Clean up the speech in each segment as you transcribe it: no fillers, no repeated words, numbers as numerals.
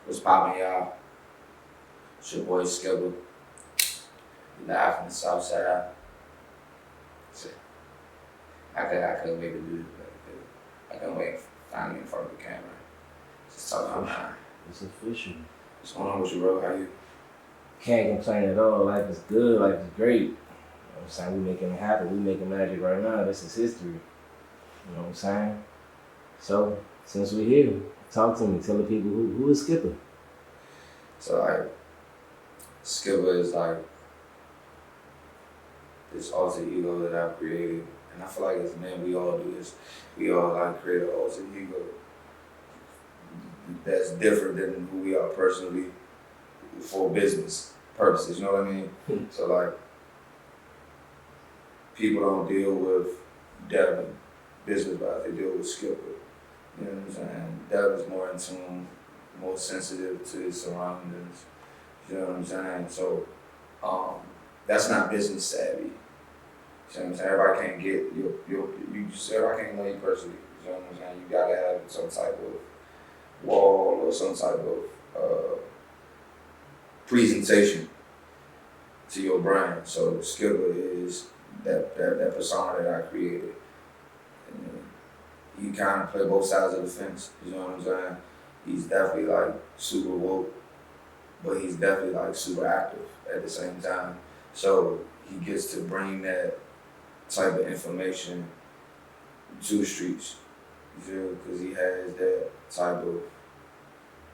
What's poppin', y'all? It's your boy Skippah. We live from the South Side. Shit. I couldn't wait to do this, but I couldn't wait finally in front of the camera. Just talking about mine. It's official. What's going on with you, bro? How you? Can't complain at all. Life is good. Life is great. You know what I'm saying? We making it happen. We making magic right now. This is history. You know what I'm saying? So, since we're here, talk to me. Tell the people who is Skippah. So like, Skippah is like this alter ego that I've created, and I feel like as men we all do this. We all like create an alter ego that's different than who we are personally for business purposes. You know what I mean? So like, people don't deal with Devin business wise; they deal with Skippah. You know what I'm saying? Devin's more in tune, more sensitive to his surroundings. You know what I'm saying? So that's not business savvy. You know what I'm saying? Everybody can't get everybody can't know you personally. You know what I'm saying? You gotta have some type of wall or some type of presentation to your brand. So Skippah is that persona that I created. And he kind of play both sides of the fence. You know what I'm saying? He's definitely like super woke, but he's definitely like super active at the same time. So he gets to bring that type of information to the streets, you feel? Because he has that type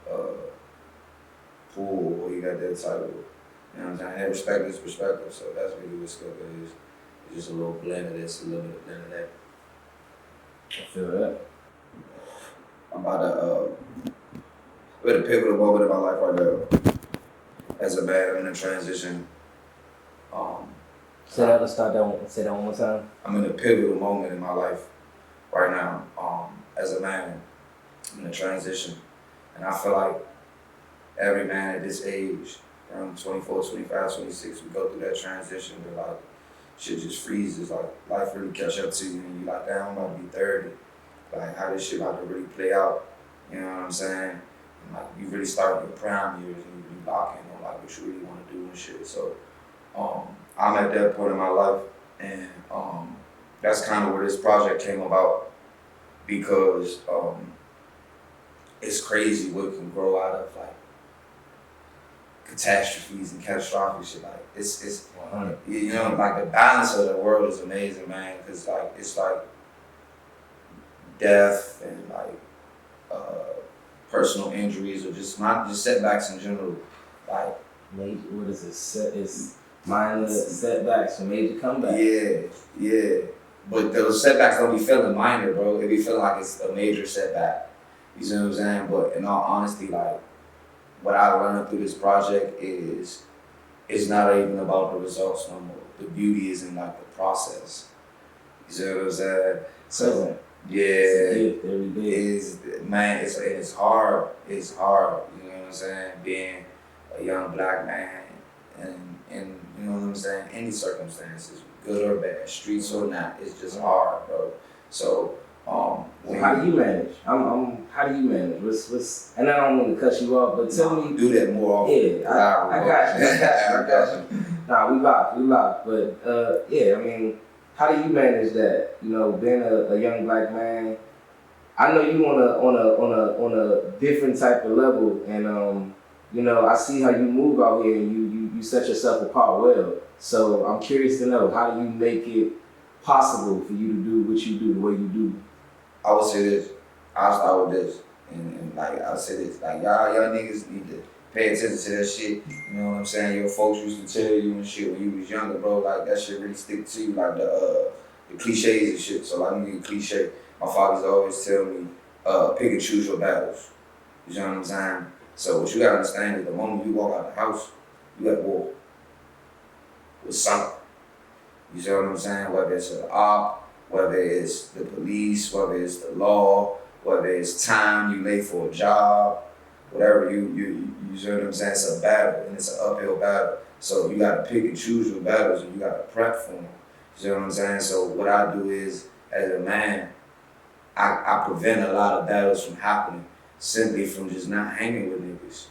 of pool, or he got that type of, you know what I'm saying? They respect his perspective, so that's really what Skippah is. It's just a little blend of this, a little bit of blend of that. I feel that. I'm about to, we're at a pivotal moment in my life right now. As a man, I'm in a transition. Say that one more time. I'm in a pivotal moment in my life right now. As a man, I'm in a transition. And I feel like every man at this age, around 24, 25, 26, we go through that transition where like shit just freezes. Like life really catch up to you and you're like, damn, I'm about to be 30. Like how this shit about to really play out. You know what I'm saying? And, like you really start your prime years and you really lock in on like what you really want to do and shit. So I'm at that point in my life, and that's kind of where this project came about, because it's crazy what can grow out of like catastrophes and catastrophic shit. Like it's 100. you know, like the balance of the world is amazing, man. Cause like it's like death and like personal injuries or just not just setbacks in general. Like What is it? It's minor setbacks and major comebacks. Yeah. But those setbacks don't be feeling minor, bro. They be feeling like it's a major setback. You see what I'm saying? But in all honesty, like what I learned through this project is it's not even about the results no more. The beauty is in like the process. You see what I'm saying? So yeah, it's hard. It's hard. You know what I'm saying? Being a young black man and you know what I'm saying, any circumstances, good or bad, streets or not, it's just hard, bro. So how do you manage? How do you manage? What's and I don't want to cut you off, but tell me. Do that more often. Yeah, I got you. Nah, we locked. But yeah, I mean, how do you manage that? You know, being a young black man. I know you on a different type of level, and you know, I see how you move out here, and you set yourself apart well. So I'm curious to know, how do you make it possible for you to do what you do the way you do? I would say this. I'll start with this, and like I'll say this, like y'all niggas need to pay attention to that shit. You know what I'm saying? Your folks used to tell you and shit when you was younger, bro. Like that shit really stick to you, like the cliches and shit. So like, let me get a cliche. My fathers always tell me, pick and choose your battles. You know what I'm saying? So what you gotta understand is the moment you walk out the house, you at war with something. You see what I'm saying? Whether it's an op, whether it's the police, whether it's the law, whether it's time you late for a job, whatever you see what I'm saying? It's a battle, and it's an uphill battle. So you gotta pick and choose your battles, and you gotta prep for them. You see what I'm saying? So what I do is, as a man, I prevent a lot of battles from happening. simply from just not hanging with niggas.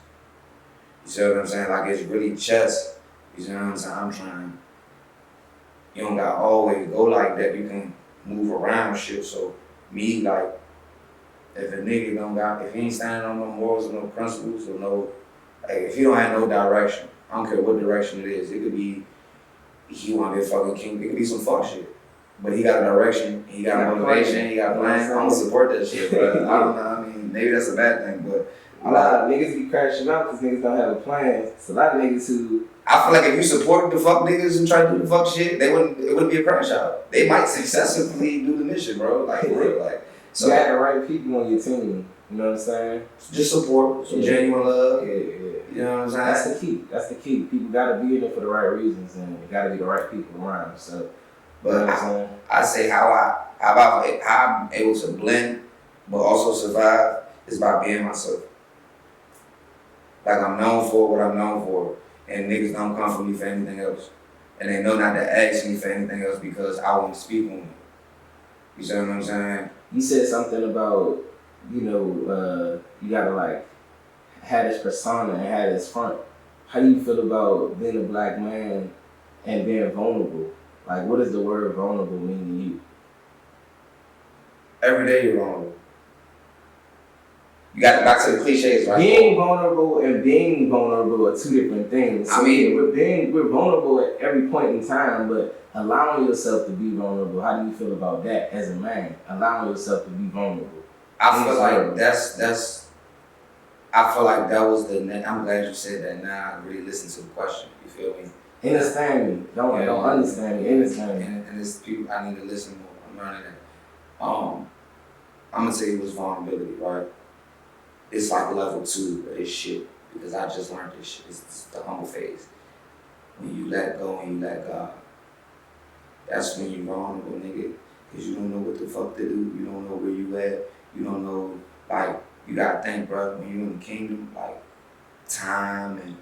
You see what I'm saying? Like it's really chess. You see what I'm saying? I'm trying. You don't got always go like that. You can move around shit. So me like, if a nigga if he ain't standing on no morals or no principles or no, like if he don't have no direction, I don't care what direction it is. It could be he want to be a fucking king. It could be some fuck shit. But he got a direction, he got motivation, he got plans. I'm gonna support that shit, but I don't know. I mean, maybe that's a bad thing, but a lot of niggas be crashing out because niggas don't have a plan. It's a lot of niggas who. I feel like if you supported the fuck niggas and tried to do the fuck shit, it wouldn't be a crash out. They might successfully do the mission, bro. Like for real, like. So you got the right people on your team. You know what I'm saying? Just support, some genuine love. Yeah. You know what I'm saying? That's the key. That's the key. People gotta be in it for the right reasons, and it gotta be the right people around. So. But I say how I'm able to blend but also survive is by being myself. Like I'm known for what I'm known for, and niggas don't come for me for anything else. And they know not to ask me for anything else because I won't speak on it. You see what I'm saying? You said something about, you gotta like have this persona and have this front. How do you feel about being a black man and being vulnerable? Like, what does the word vulnerable mean to you? Every day you're vulnerable. You got back to the cliches, right? Being vulnerable and being vulnerable are two different things. So we're vulnerable at every point in time, but allowing yourself to be vulnerable, how do you feel about that as a man? Allowing yourself to be vulnerable. I feel like I feel like that was I'm glad you said that. Now I really listen to the question. You feel me? Understand me. Don't understand me. Understand me. And it's people I need to listen more. I'm learning that. I'm gonna tell you what's vulnerability, right? It's like level 2 of this shit because I just learned this shit. It's the humble phase. When you let go and you let God, that's when you're vulnerable, nigga. Because you don't know what the fuck to do. You don't know where you at. You don't know, like, you gotta think, bro, when you in the kingdom, like, time and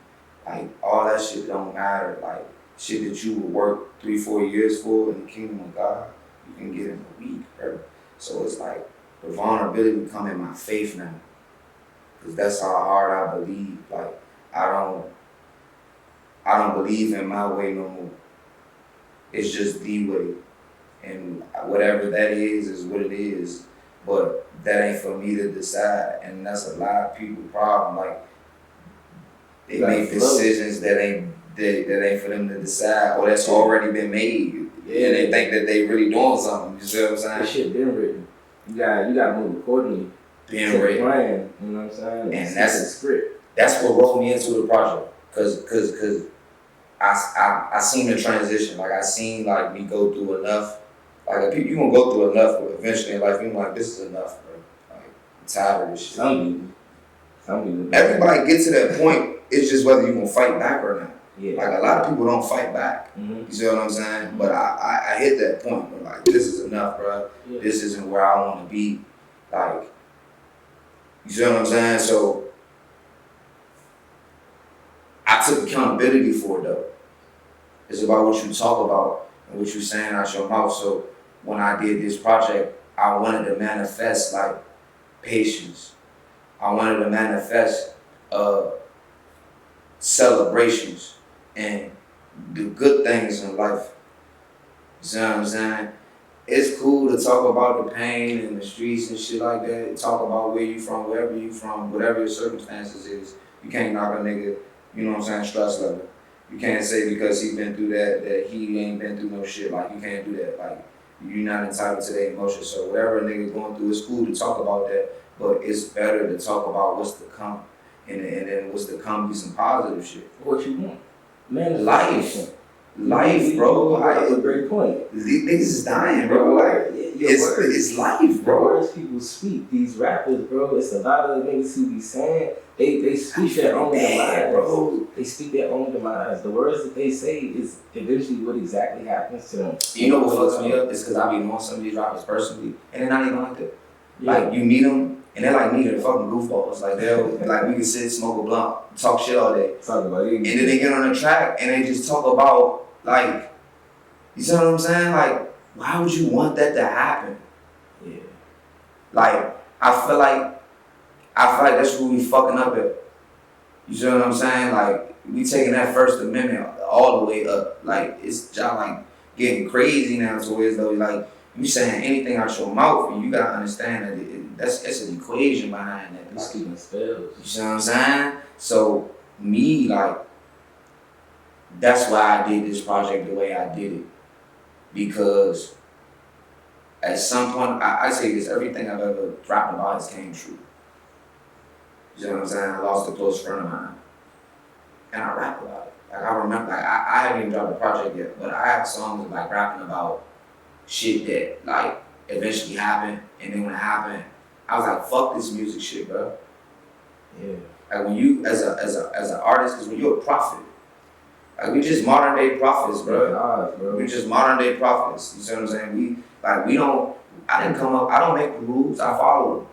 like all that shit don't matter. Like shit that you would work 3-4 years for in the kingdom of God, you can get in a week, bro. So it's like the vulnerability come in my faith now. Cause that's how hard I believe. Like I don't believe in my way no more. It's just the way. And whatever that is what it is. But that ain't for me to decide. And that's a lot of people's problem. Like they make decisions that ain't for them to decide, or that's already been made. Yeah. And they think that they really doing something. You see what I'm saying? That shit been written. You gotta move accordingly. Being written. Plan, you know what I'm saying? And that's the script. That's what rolled me into the project. Cause I seen the transition. Like I seen like me go through enough. Like you gonna go through enough, but eventually in life you're like, this is enough, bro. Like I'm tired of this shit. Some people. Everybody gets to that point. It's just whether you're gonna fight back or not. Yeah. Like a lot of people don't fight back. Mm-hmm. You see what I'm saying? Mm-hmm. But I hit that point where like this is enough, bro. Yeah. This isn't where I want to be. Like, you see what I'm saying? So I took accountability for it though. It's about what you talk about and what you saying out your mouth. So when I did this project, I wanted to manifest like patience. I wanted to manifest celebrations and the good things in life. You see what I'm saying? It's cool to talk about the pain and the streets and shit like that. Talk about where you from, wherever you from, whatever your circumstances is. You can't knock a nigga, you know what I'm saying, stress level. You can't say because he been through that he ain't been through no shit. Like, you can't do that. Like, you're not entitled to that emotion. So whatever a nigga going through, it's cool to talk about that, but it's better to talk about what's to come. And then what's to come be some positive shit. What you want? Man, Life, bro. That's a great point. These niggas is dying, bro. Like, it's life, bro. The words people speak, these rappers, bro, it's a lot of niggas who be saying, they speak their own demise, bro. They speak their own demise. The words that they say is eventually what exactly happens to them. You know what fucks me up? It's because I be knowing some of these rappers personally, and they're not even like that. Yeah. Like, you meet them, and they're like me, they're fucking goofballs. Like, like, we can sit, smoke a blunt, talk shit all day. Talk about it. And then they get on the track, and they just talk about, like, you see what I'm saying? Like, why would you want that to happen? Yeah. Like, I feel like I feel like that's where we fucking up at. You see what I'm saying? Like, we taking that First Amendment all the way up. Like, it's just like getting crazy now to where it's though, like, you saying anything out your mouth, and you gotta understand that that's an equation behind that. You speaking spells. You see what I'm saying? So, me, like, that's why I did this project the way I did it. Because at some point, I say this, everything I've ever rapped about has came true. You know what I'm saying? I lost a close friend of mine. And I rap about it. Like, I remember, like, I haven't even dropped a project yet, but I have songs like rapping about shit that, like, eventually happened. And then when it happened, I was like, fuck this music shit, bro. Yeah. Like, when you, as an artist, because when you're a prophet, like, we just modern day prophets, bro. God, bro. We just modern day prophets. You see what I'm saying? I don't make the rules, I follow them.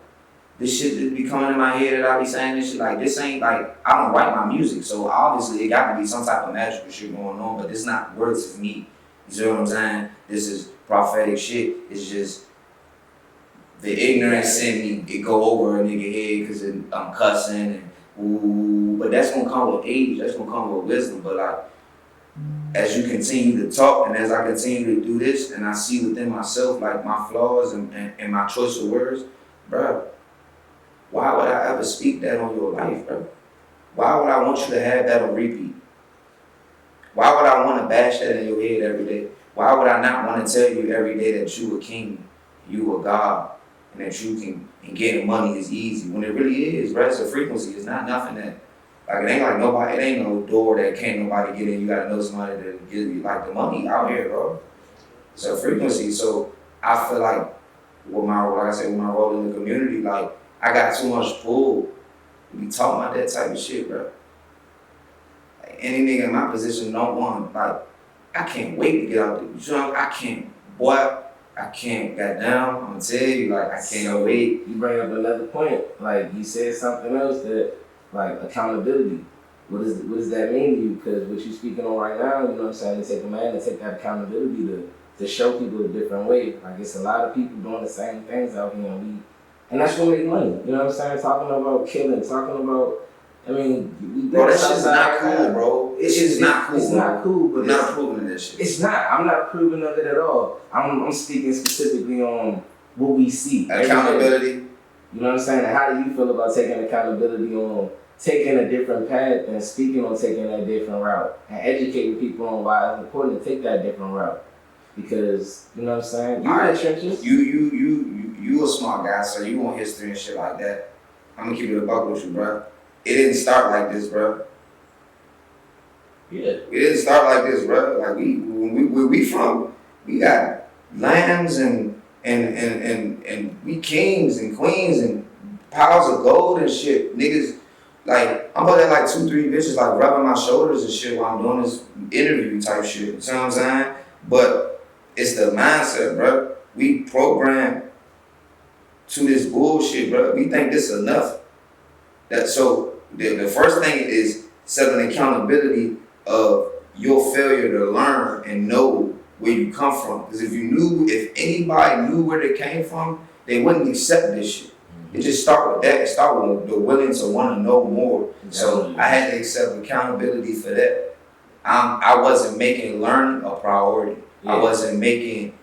This shit that be coming in my head that I be saying this shit, like, this ain't like, I don't write my music, so obviously it got to be some type of magical shit going on, but it's not words of me. You see what I'm saying? This is prophetic shit. It's just the ignorance in me, it go over a nigga head because I'm cussing and ooh, but that's gonna come with age, that's gonna come with wisdom, but like, as you continue to talk and as I continue to do this and I see within myself like my flaws and my choice of words, bro, why would I ever speak that on your life, bro? Why would I want you to have that on repeat? Why would I want to bash that in your head every day? Why would I not want to tell you every day that you a king, you a God, and that you can, and getting money is easy, when it really is, bro? It's a frequency. It's not nothing that, like, it ain't like nobody, it ain't no door that can't nobody get in. You gotta know somebody to give you, like, the money out here, bro. It's a frequency. So I feel like with my role in the community, like, I got too much pull to be talking about that type of shit, bro. Like, any nigga in my position don't want, like, I can't wait to get out there. You know, I can't, boy, I can't, goddamn, I'm gonna tell you, like, I can't wait. You bring up another point, like, you said something else that, like, accountability. What does that mean to you? Because what you're speaking on right now, you know what I'm saying, to take a man to take that accountability to show people a different way. Like, it's a lot of people doing the same things out here, and that's gonna make money. You know what I'm saying? Talking about killing, talking about, I mean, bro, that shit's not cool, bro. It's just not cool. It's not cool, but I'm not approving of this shit. It's not. I'm not approving of it at all. I'm speaking specifically on what we see. Accountability. You know what I'm saying? And how do you feel about taking accountability on taking a different path and speaking on taking a different route and educating people on why it's important to take that different route? Because, you know what I'm saying? You're in the trenches. You a smart guy, so you want history and shit like that. I'm gonna keep it a buck with you, bro. It didn't start like this, bro. Yeah. It didn't start like this, bro. Like, where we from, we got lambs and we kings and queens and piles of gold and shit. Niggas, like, I'm about to have like 2-3 bitches like rubbing my shoulders and shit while I'm doing this interview type shit. You know what I'm saying? But it's the mindset, bro. We programmed to this bullshit, bro. We think this is enough. So the first thing is setting accountability of your failure to learn and know where you come from. Because if anybody knew where they came from, they wouldn't accept this shit. It just start with that. It start with the willing to want to know more. So I had to accept accountability for that. I wasn't making learning a priority. I wasn't making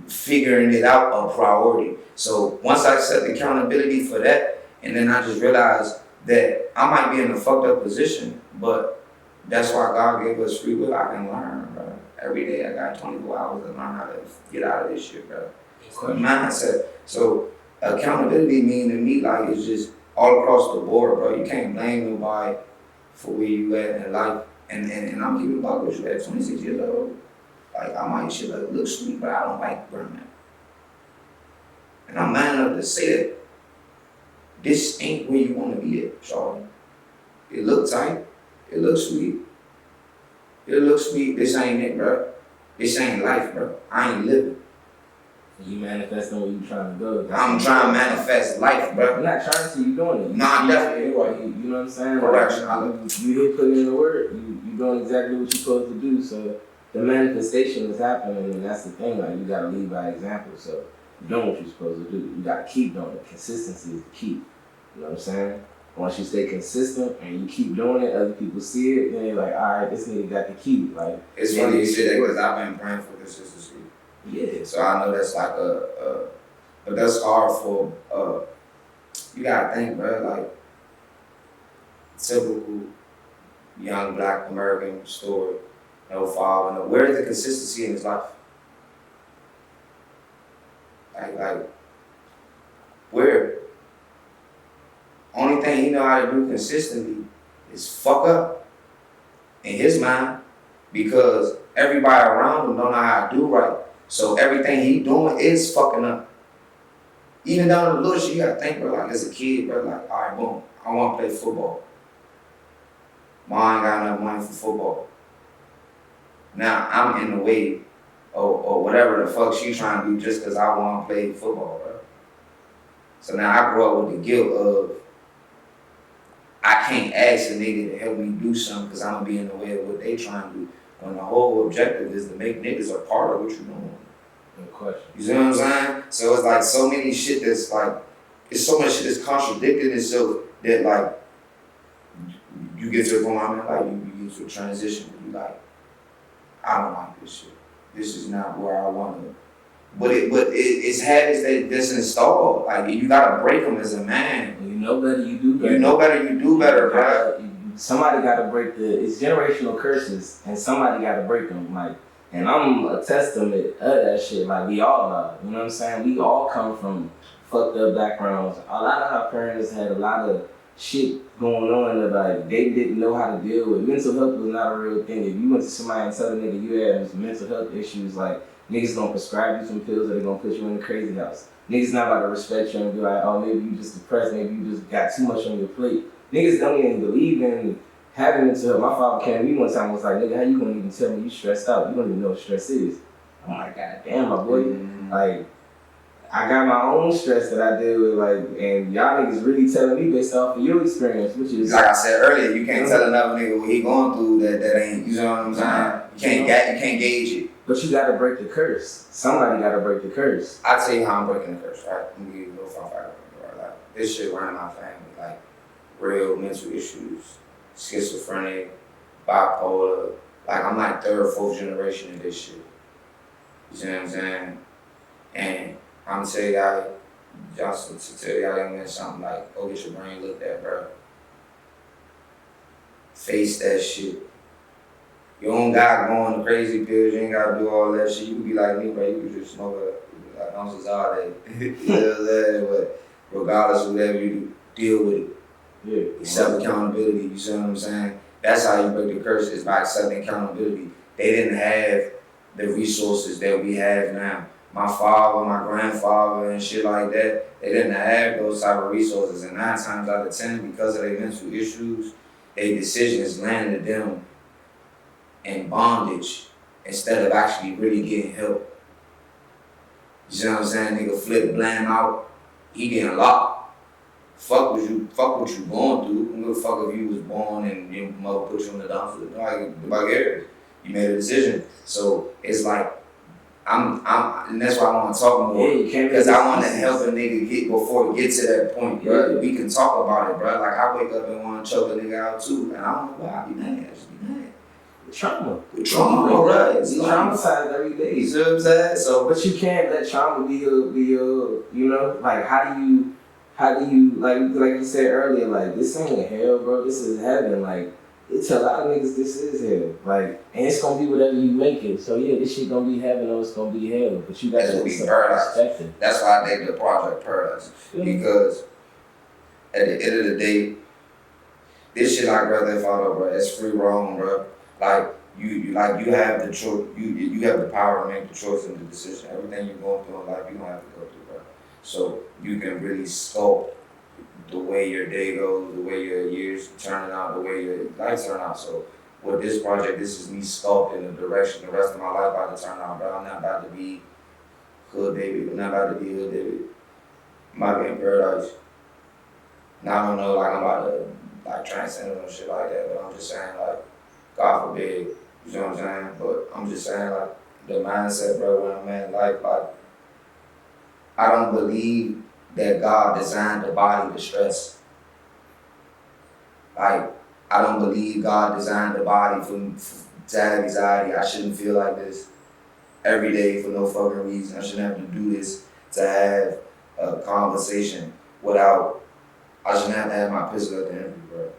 figuring it out a priority. So once I accept accountability for that, and then I just realized that I might be in a fucked up position, but that's why God gave us free will. I can learn, bro. Every day I got 24 hours to learn how to get out of this shit, bro. It's the mindset. So accountability mean to me, like, it's just all across the board, bro. You can't blame nobody for where you at in life. And I'm keeping about with you at 26 years old. Like, I might shit like look sweet, but I don't like burning. And I'm man enough to say that this ain't where you want to be at, Charlie. It look tight. It looks sweet. It looks sweet. This ain't it, bro. This ain't life, bro. I ain't living. You manifesting where you trying to go. I'm trying to manifest life, bro. You're not trying to, you doing it. Nah, definitely right. You know what I'm saying? Correction. You here putting in the work. You doing exactly what you're supposed to do. So the manifestation is happening, and that's the thing. Like, you gotta lead by example. So you're doing what you're supposed to do. You gotta keep doing it. Consistency is the key. You know what I'm saying? Once you stay consistent and you keep doing it, other people see it, then they're like, all right, this nigga got the key. Like, it's funny you say that because I've been praying for consistency. Yeah. So I know that's like but that's hard for, you gotta think, bro, like, typical young black American story, no father, no, where's the consistency in his life? Like, where? Only thing he know how to do consistently is fuck up in his mind because everybody around him don't know how to do right. So everything he doing is fucking up. Even down to the little shit, you gotta think, bro, like as a kid, bro, like, all right, boom, I wanna play football. Mom ain't got enough money for football. Now I'm in the way or whatever the fuck she trying to do just because I want to play football, bro. So now I grow up with the guilt of I can't ask a nigga to help me do something because I'm gonna be in the way of what they trying to do. When the whole objective is to make niggas a part of what you're doing. No question. You see what I'm saying? So it's like so many shit that's like, it's so much shit that's contradicting itself that like you get to a point where like you get to a transition and you like, I don't like this shit. This is not where I want to. But it's habits that's installed. Like you gotta break them as a man. When you know better, you do better. You know better, you do better, bro. Somebody gotta break it's generational curses, and somebody gotta break them. Like, and I'm a testament of that shit. Like we all are. You know what I'm saying? We all come from fucked up backgrounds. A lot of our parents had a lot of shit going on that like they didn't know how to deal with. Mental health was not a real thing. If you went to somebody and told a nigga you had some mental health issues, like niggas gonna prescribe you some pills or they gonna put you in the crazy house. Niggas not about to respect you and be like, oh, maybe you just depressed, maybe you just got too much on your plate. Niggas don't even believe in having mental health. My father came to me one time and was like, nigga, how you gonna even tell me you stressed out? You don't even know what stress is. I'm like, God damn, my boy. Like, I got my own stress that I deal with, like, and y'all niggas really telling me based off of your experience, which is like I said earlier, you can't tell another nigga what he going through that ain't, you know what I'm saying? You can't gauge it. But you gotta break the curse. Somebody gotta break the curse. I'll tell you how I'm breaking the curse, right? I'm gonna give you a little fun fact. Right? Like, this shit running my family, like real mental issues, schizophrenic, bipolar. Like I'm like third, fourth generation of this shit. You see what I'm saying? And I'm gonna tell y'all, to tell y'all young men something like, go get your brain looked at, bro. Face that shit. You don't got going to crazy pills, you ain't gotta do all that shit. You can be like me, bro, you can just smoke like ounces all day. You know what I'm saying? But regardless of whatever you do, deal with it. Yeah. Accept accountability, you see what I'm saying? That's how you break the curse, is by accepting accountability. They didn't have the resources that we have now. My father, my grandfather, and shit like that, they didn't have those type of resources. And 9 times out of 10, because of their mental issues, their decisions landed them in bondage instead of actually really getting help. You see what I'm saying? Nigga flip bland out, he getting locked. Fuck what you going through. Who give a fuck if you was born and your mother put you in the dumpster? Nobody cares. You made a decision. So it's like, and that's why I want to talk more. Yeah, because I want to help a nigga before we get to that point, bro. Yeah. We can talk about it, bro. Like I wake up and want to choke a nigga out too, and I don't know why I be mad. I just be mad. Trauma, bro. It's traumatized every day. You see what I'm saying? So, but you can't let trauma be your, you know, like how do you, like you said earlier, like this ain't hell, bro. This is heaven. Like, it's a lot of niggas, this is hell. Like, and it's gonna be whatever you make it. So yeah, this shit gonna be heaven or it's gonna be hell. But you gotta be Paradyce. That's why I named the project Paradyce. Yeah. Because at the end of the day, this shit like brother and father, bro, it's free roam, bro. Like you have the choice, you have the power to make the choice and the decision. Everything you're going through in life, you don't have to go through, bro. So you can really sculpt the way your day goes, the way your years turn out, the way your life turn out. So with this project, this is me sculpting the direction the rest of my life about to turn out, bro. I'm not about to be hood baby. I'm not about to be hood baby. I'm about to be in Paradyce. Now I don't know, like I'm about to like transcend or shit like that, but I'm just saying like, God forbid, you know what I'm saying? But I'm just saying like the mindset, bro, when I'm in life, like I don't believe that God designed the body to stress. Like, I don't believe God designed the body to have anxiety. I shouldn't feel like this every day for no fucking reason. I shouldn't have to do this to have a conversation without, I shouldn't have to have my pistol at the interview, bro.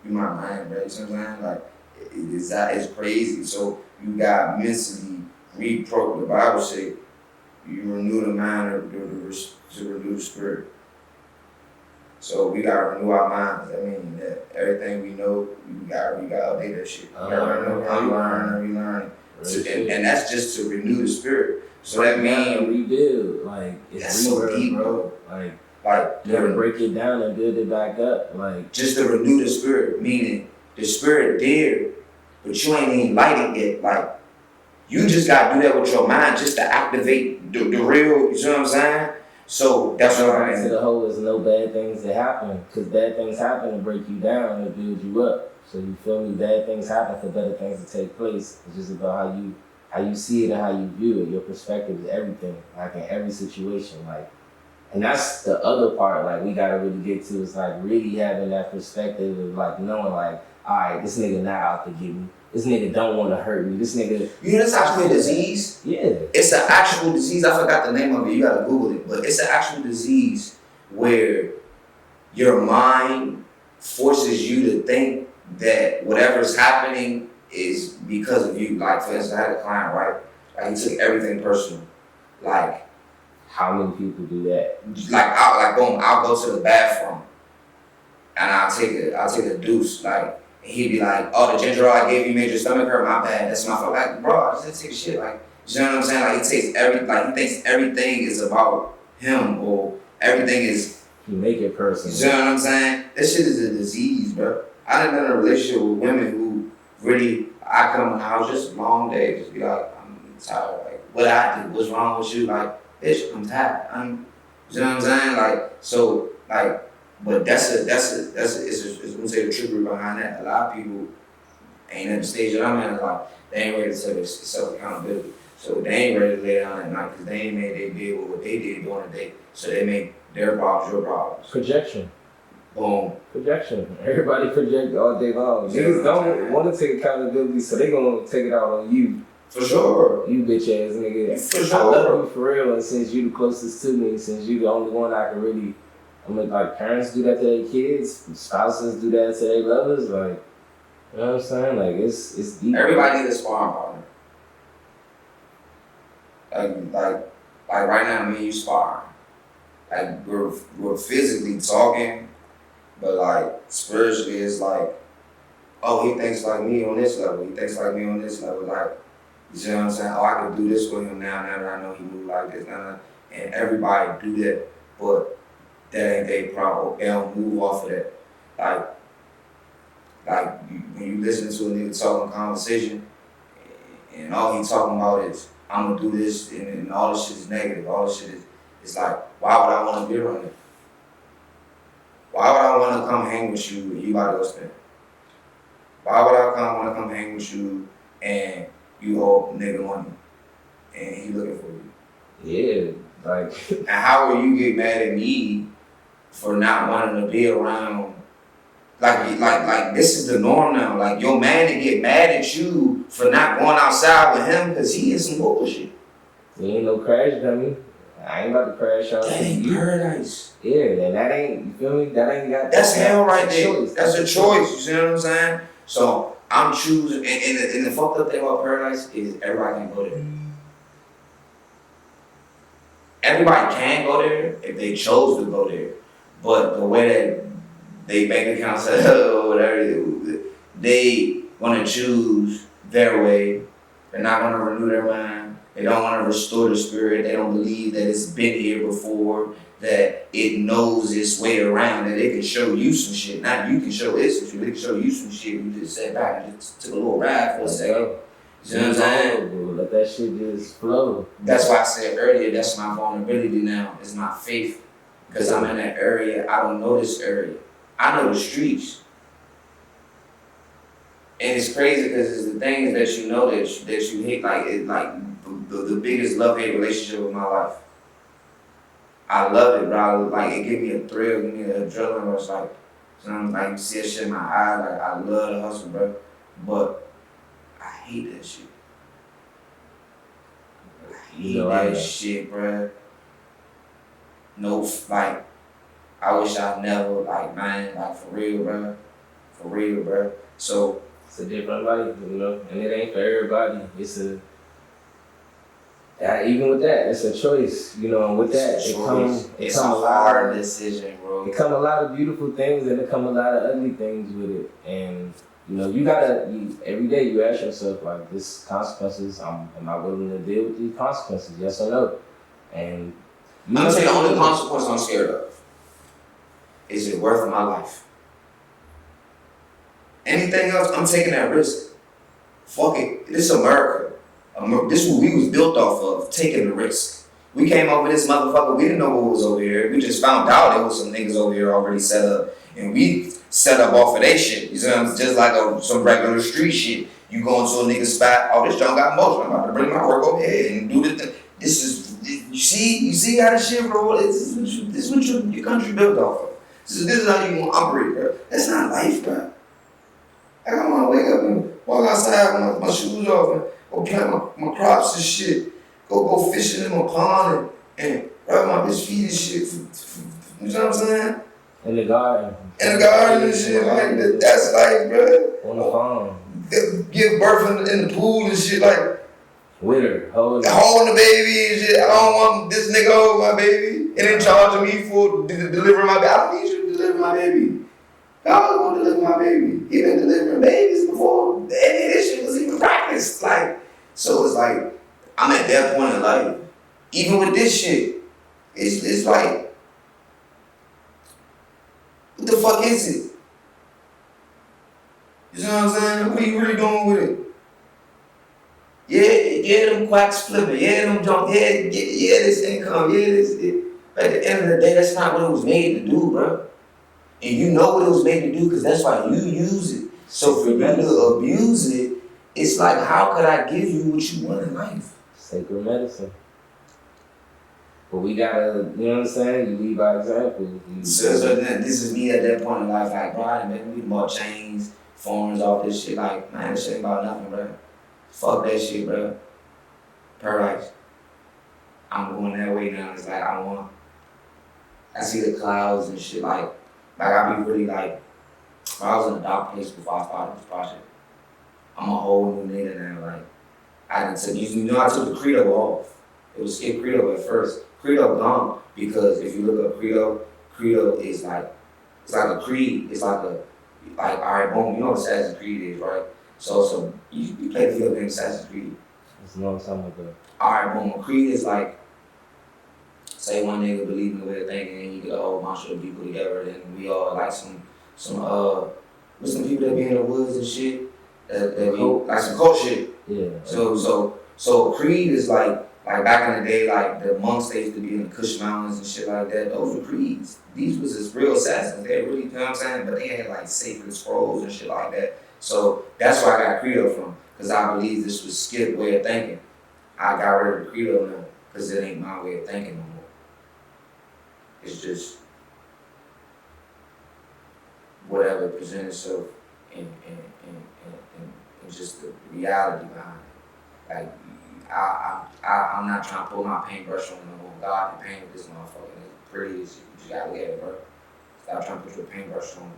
You my mind, bro. You see what I'm saying? Like, it's crazy. So you got mentally the Bible say, you renew the mind to renew the spirit. So we gotta renew our minds. I mean that everything we know, we gotta update that shit. We gotta relearn. And that's just to renew the spirit. So that means rebuild. Like it's that's so deep, bro. Like you gotta break it down and build it back up. Like just to renew the spirit, meaning the spirit there, but you ain't even light it yet. Like you just gotta do that with your mind just to activate the real, you see what I'm saying? So that's what I mean. To the whole is no bad things that happen, because bad things happen to break you down and build you up. So you feel me? Bad things happen for better things to take place. It's just about how you see it and how you view it. Your perspective is everything, like in every situation. Like, and that's the other part. Like we gotta really get to is like really having that perspective of like knowing like, all right, this nigga not out to get me. This nigga don't want to hurt me. This nigga. You know, that's actually a disease. Yeah. It's an actual disease. I forgot the name of it. You gotta Google it. But it's an actual disease where your mind forces you to think that whatever's happening is because of you. Like, for instance, I had a client, right? Like, he took everything personal. Like, how many people do that? Boom, I'll go to the bathroom and I'll take a deuce, like. He'd be like, oh, the ginger ale I gave you made your stomach hurt, my bad, that's my fault. Like, bro, I just didn't take a shit. Like, you know what I'm saying? Like, he thinks everything is about him or everything is. You make it personal. You know what I'm saying? This shit is a disease, bro. I done been in a relationship with women who really, I come in the house, just a long day, just be like, I'm tired. Like, what I did, what's wrong with you? Like, bitch, I'm tired. You know what I'm saying? Like, so, like, but it's gonna say the trickery behind that. A lot of people ain't at the stage that I'm at, like, they ain't ready to take self-accountability. So they ain't ready to lay down at night because they ain't made their bed with what they did during the day. So they make their problems your problems. Projection. Boom. Projection. Everybody project all day long. Niggas don't want to take accountability, so they gonna take it out on you. For sure. You bitch ass nigga. For sure. I love you for real, and since you the closest to me, since you the only one I can really. I mean, like, parents do that to their kids, spouses do that to their lovers, like, you know what I'm saying? Like, it's deep. Everybody needs a sparring partner. Like right now, me and you sparring. Like, we're physically talking, but, like, spiritually, it's like, oh, he thinks like me on this level, he thinks like me on this level, like, you see what I'm saying? Oh, I can do this with him now that I know he move like this, and everybody do that, but that ain't their problem. They don't move off of that. Like when you listen to a nigga talking conversation, and all he talking about is, I'm gonna do this, and all this shit is negative. All this shit is like, why would I want to be around you? Why would I want to come hang with you and you about to go spend? Why would I want to come hang with you and you owe nigga money and he looking for you? Yeah, like. And how will you get mad at me for not wanting to be around? Like this is the norm now. Like, your man to get mad at you for not going outside with him because he is some bullshit. He ain't no crash dummy. I ain't about to crash out. That ain't paradise. Yeah, and that ain't, you feel me? That ain't got. That's hell right there. That's a choice. You see what I'm saying? So I'm choosing, and the fucked up thing about paradise is everybody can go there. Everybody can go there if they chose to go there. But the way that they bank account set up or whatever, they want to choose their way. They're not going to renew their mind. They don't want to restore the spirit. They don't believe that it's been here before, that it knows its way around, that it can show you some shit. Not you can show it some shit, it can show you some shit. You just sat back and just took a little ride for a second. You know what I'm saying? Let that shit just flow. That's why I said earlier, that's my vulnerability now. It's my faith. Because I'm in that area, I don't know this area. I know the streets. And it's crazy because it's the things that you know that you hate, like the biggest love-hate relationship of my life. I love it, bro. Like, it gave me a thrill, give me an adrenaline. It's like, So I'm like, you see that shit in my eyes, like I love the hustle, bro. But I hate that shit. I hate that shit, bro. No, like, I wish I never, like, man, like, for real, bro. For real, bro. So, it's a different life, you know, and it ain't for everybody. Even with that, it's a choice, you know, and with that, it's a hard decision, bro. It come a lot of beautiful things and it come a lot of ugly things with it. And, you know, every day you ask yourself, like, this consequences, am I willing to deal with these consequences, yes or no? And I'm gonna say the only consequence I'm scared of is it worth my life? Anything else, I'm taking that risk. Fuck it. This is America. This is what we was built off of, taking the risk. We came over this motherfucker, we didn't know what was over here. We just found out there was some niggas over here already set up. And we set up off of that shit. You see what I'm saying? Just like some regular street shit. You go into a nigga spot, oh, this junk got motion. I'm about to bring my work over here and do the thing. You see how this shit roll? This is what your country built off of. This is how you gonna operate, bro. That's not life, bro. I wanna wake up and walk outside with my shoes off and go plant my crops and shit. Go fishing in my pond and rub my bitch feet and shit. You know what I'm saying? In the garden. And shit. Like, that's life, bro. On the farm. Give birth in the pool and shit. Like, with her, holding the baby and shit. I don't want this nigga hold my baby and then charging me for delivering my baby. I don't need you to deliver my baby. God was gonna deliver my baby. He been delivering babies before any of this shit was even practiced. Like, so it's like, I'm at that point in life. Even with this shit, it's like, what the fuck is it? You know what I'm saying? What are you really doing with it? Yeah, them quacks flipping. Yeah, them junk. Yeah, this income. Yeah, this. But at the end of the day, that's not what it was made to do, bro. And you know what it was made to do because that's why you use it. So for you to abuse it, it's like, how could I give you what you want in life? Sacred medicine. But we gotta, you know what I'm saying? You lead by example. So this is me at that point in life, like, bro, I done made me more chains, phones, all this shit. Like, man, this shit ain't about nothing, bro. Fuck that shit, bro. Paradyce. I'm going that way now. It's like, I see the clouds and shit, like I be really like, I was in a dark place before I started this project. I'm a whole new nigga now, like, I took the Credo off. It was Skip Credo at first. Credo gone, because if you look up Credo is like, it's like a creed. It's like alright, boom, you know what Assassin's Creed is, right? So you play the field game Assassin's Creed. It's a long time ago. Alright, boom, a creed is like, say one nigga believe in the way of thinking and you get a whole bunch of people together and we all like some people that be in the woods and shit, that be like some cult shit. Yeah. So creed is like back in the day, like the monks they used to be in the Kush Mountains and shit like that. Those were creeds. These was just real assassins. They really, you know what I'm saying? But they had like sacred scrolls and shit like that. So that's where I got Credo from, because I believe this was Skip's way of thinking. I got rid of Credo now, because it ain't my way of thinking no more. It's just whatever presents itself and just the reality behind it. Like, I'm not trying to pull my paintbrush on no more. God, and paint with this motherfucker. It's pretty as you gotta look at it, bro. Stop trying to put your paintbrush on.